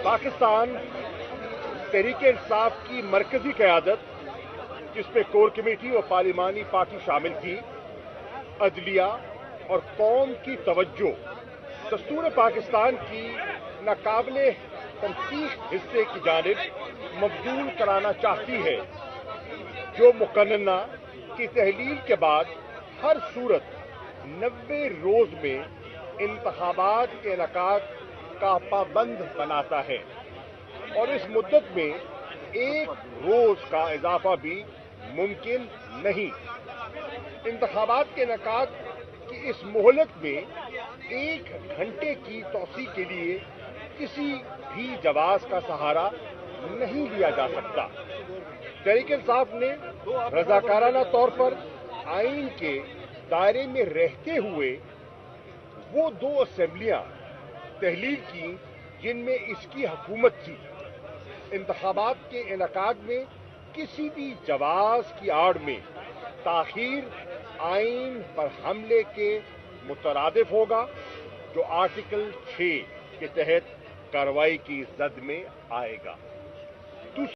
पाकिस्तान तहरीक इंसाफ की मरकजी क़यादत, जिसमें कोर कमेटी और पार्लिमानी पार्टी शामिल थी, अदलिया और कौम की तवज्जो दस्तूर पाकिस्तान की नाकाबिले तनकीह हिस्से की जानिब मबजूल कराना चाहती है, जो मुकन्ना की तहलील के बाद हर सूरत 90 रोज में इंतखाबात के इनेकाद का पाबंद बनाता है और इस मुद्दत में एक रोज का इजाफा भी मुमकिन नहीं। इंतखाबात के इनेकाद की इस मोहलत में 1 घंटे की तोसी के लिए किसी भी जवाज का सहारा नहीं लिया जा सकता। तहरीक इंसाफ ने रजाकाराना तौर पर आइन के दायरे में रहते हुए वो 2 असेंबलियां तहलील की जिनमें इसकी हुकूमत थी। इंतखाबात के इनेकाद में किसी भी जवाज की आड़ में ताखीर आइन पर हमले के मुतरादिफ होगा, जो आर्टिकल 6 के तहत कार्रवाई की जद में आएगा।